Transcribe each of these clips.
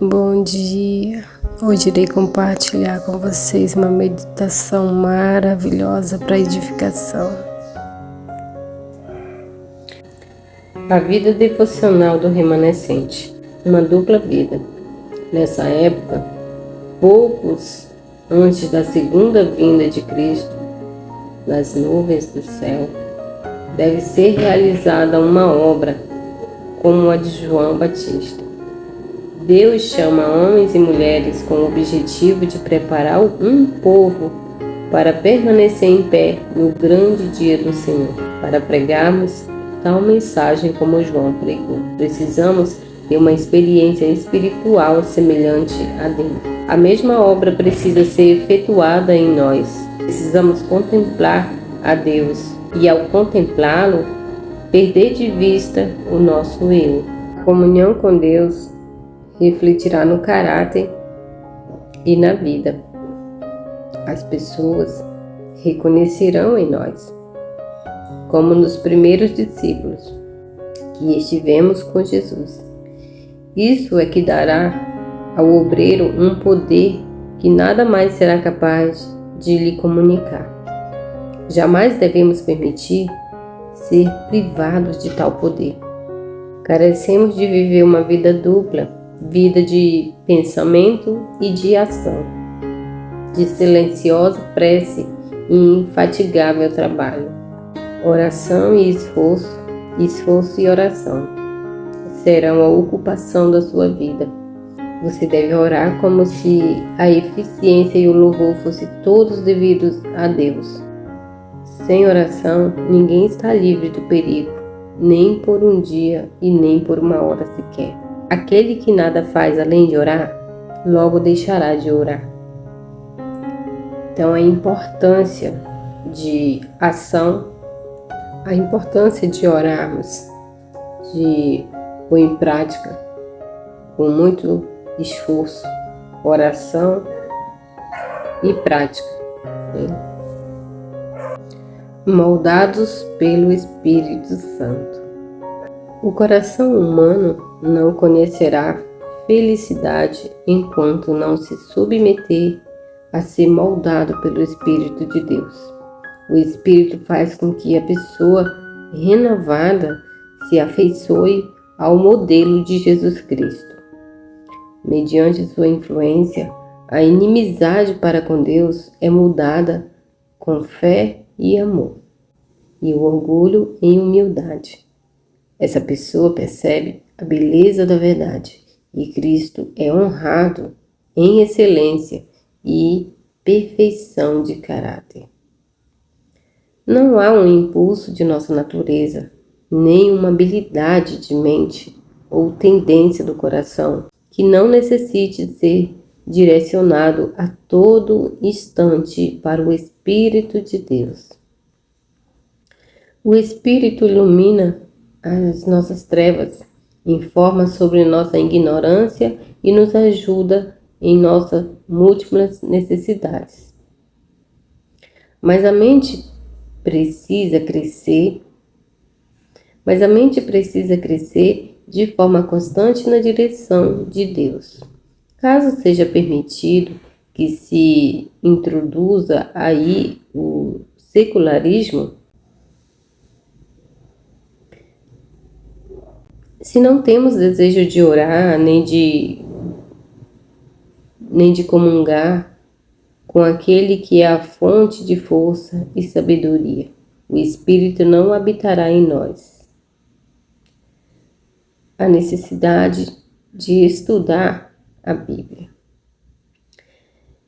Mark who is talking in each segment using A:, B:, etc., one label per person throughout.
A: Bom dia! Hoje irei compartilhar com vocês uma meditação maravilhosa para edificação. A vida devocional do remanescente, uma dupla vida. Nessa época, poucos antes da segunda vinda de Cristo, nas nuvens do céu, deve ser realizada uma obra como a de João Batista. Deus chama homens e mulheres com o objetivo de preparar um povo para permanecer em pé no grande dia do Senhor. Para pregarmos tal mensagem como João pregou, precisamos ter uma experiência espiritual semelhante a dele. A mesma obra precisa ser efetuada em nós. Precisamos contemplar a Deus e, ao contemplá-lo, perder de vista o nosso eu. A comunhão com Deus refletirá no caráter e na vida. As pessoas reconhecerão em nós, como nos primeiros discípulos, que estivemos com Jesus. Isso é que dará ao obreiro um poder que nada mais será capaz de lhe comunicar. Jamais devemos permitir ser privados de tal poder. Carecemos de viver uma vida dupla, vida de pensamento e de ação, de silenciosa prece e infatigável trabalho, oração e esforço e oração serão a ocupação da sua vida. Você deve orar como se a eficiência e o louvor fossem todos devidos a Deus. Sem oração, ninguém está livre do perigo, nem por um dia e nem por uma hora sequer. Aquele que nada faz além de orar, logo deixará de orar. Então, a importância de ação, a importância de orarmos, de pôr em prática com muito esforço, oração e prática. Moldados pelo Espírito Santo. O coração humano não conhecerá felicidade enquanto não se submeter a ser moldado pelo Espírito de Deus. O Espírito faz com que a pessoa renovada se afeiçoe ao modelo de Jesus Cristo. Mediante sua influência, a inimizade para com Deus é mudada com fé e amor, e o orgulho em humildade. Essa pessoa percebe a beleza da verdade e Cristo é honrado em excelência e perfeição de caráter. Não há um impulso de nossa natureza, nem uma habilidade de mente ou tendência do coração que não necessite ser direcionado a todo instante para o Espírito de Deus. O Espírito ilumina as nossas trevas, informa sobre nossa ignorância e nos ajuda em nossas múltiplas necessidades. Mas a mente precisa crescer de forma constante na direção de Deus. Caso seja permitido que se introduza aí o secularismo, se não temos desejo de orar, nem de comungar com aquele que é a fonte de força e sabedoria, o Espírito não habitará em nós. A necessidade de estudar a Bíblia.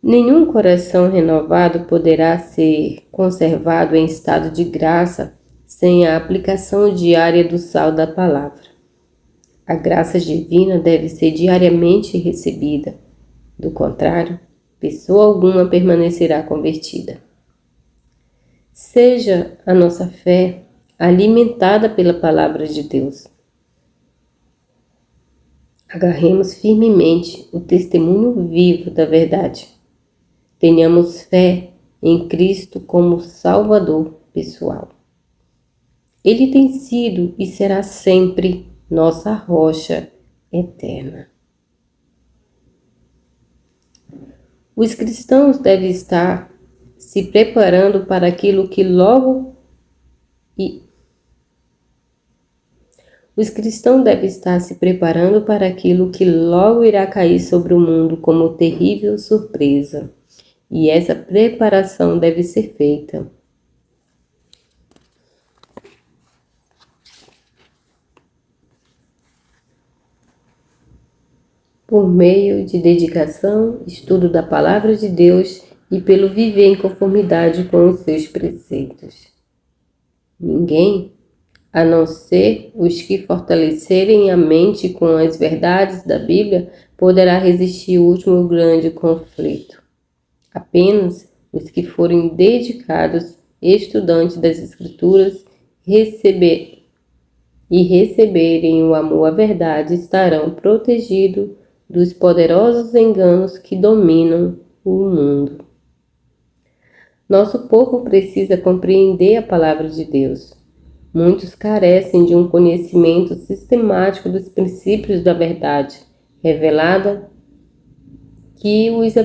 A: Nenhum coração renovado poderá ser conservado em estado de graça sem a aplicação diária do sal da palavra. A graça divina deve ser diariamente recebida. Do contrário, pessoa alguma permanecerá convertida. Seja a nossa fé alimentada pela palavra de Deus. Agarremos firmemente o testemunho vivo da verdade. Tenhamos fé em Cristo como Salvador pessoal. Ele tem sido e será sempre nossa rocha eterna. Os cristãos devem estar se preparando para aquilo que logo Os cristãos devem estar se preparando para aquilo que logo irá cair sobre o mundo como terrível surpresa. E essa preparação deve ser feita por meio de dedicação, estudo da palavra de Deus e pelo viver em conformidade com os seus preceitos. Ninguém, a não ser os que fortalecerem a mente com as verdades da Bíblia, poderá resistir ao último grande conflito. Apenas os que forem dedicados estudantes das Escrituras receberem o amor à verdade estarão protegidos dos poderosos enganos que dominam o mundo. Nosso povo precisa compreender a palavra de Deus. Muitos carecem de um conhecimento sistemático dos princípios da verdade revelada que os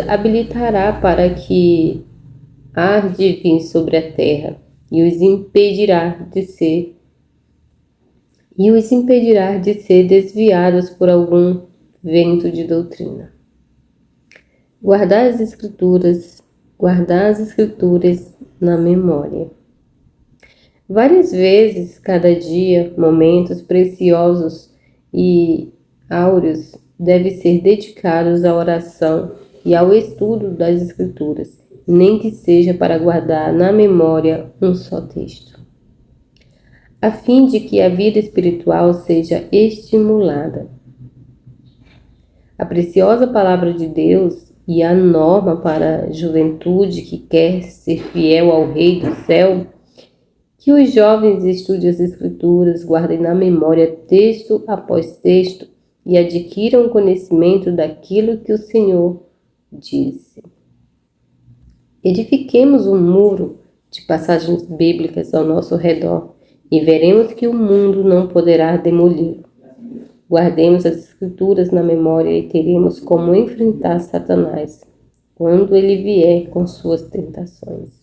A: habilitará para que há de vir sobre a terra e os impedirá de ser desviados por algum vento de doutrina. Guardar as escrituras na memória. Várias vezes, cada dia, momentos preciosos e áureos devem ser dedicados à oração e ao estudo das Escrituras, nem que seja para guardar na memória um só texto, a fim de que a vida espiritual seja estimulada. A preciosa palavra de Deus e a norma para a juventude que quer ser fiel ao Rei do céu, que os jovens estudem as Escrituras, guardem na memória texto após texto e adquiram conhecimento daquilo que o Senhor disse. Edifiquemos um muro de passagens bíblicas ao nosso redor e veremos que o mundo não poderá demoli-lo. Guardemos as Escrituras na memória e teremos como enfrentar Satanás quando ele vier com suas tentações.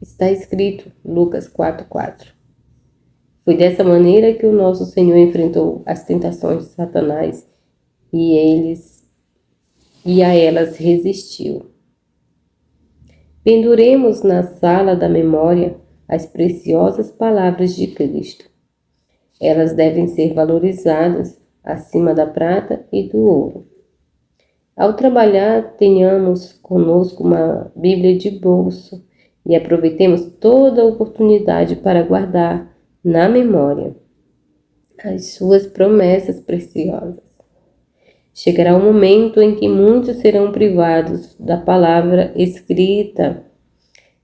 A: Está escrito, Lucas 4:4. Foi dessa maneira que o nosso Senhor enfrentou as tentações de Satanás e a elas resistiu. Penduremos na sala da memória as preciosas palavras de Cristo. Elas devem ser valorizadas acima da prata e do ouro. Ao trabalhar, tenhamos conosco uma Bíblia de bolso e aproveitemos toda a oportunidade para guardar na memória as suas promessas preciosas. Chegará o momento em que muitos serão privados da palavra escrita.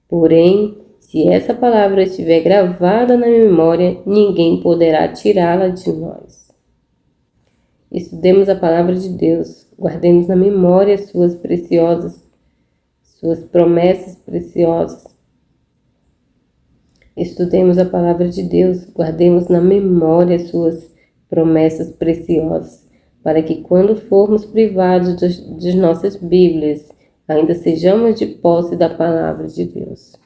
A: Porém, se essa palavra estiver gravada na memória, ninguém poderá tirá-la de nós. Estudemos a palavra de Deus, guardemos na memória suas promessas preciosas. Estudemos a palavra de Deus, guardemos na memória suas promessas preciosas, para que quando formos privados de nossas Bíblias, ainda sejamos de posse da palavra de Deus.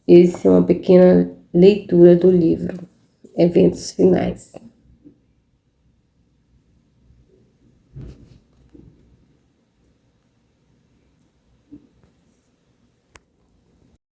A: Essa é uma pequena leitura do livro Eventos Finais.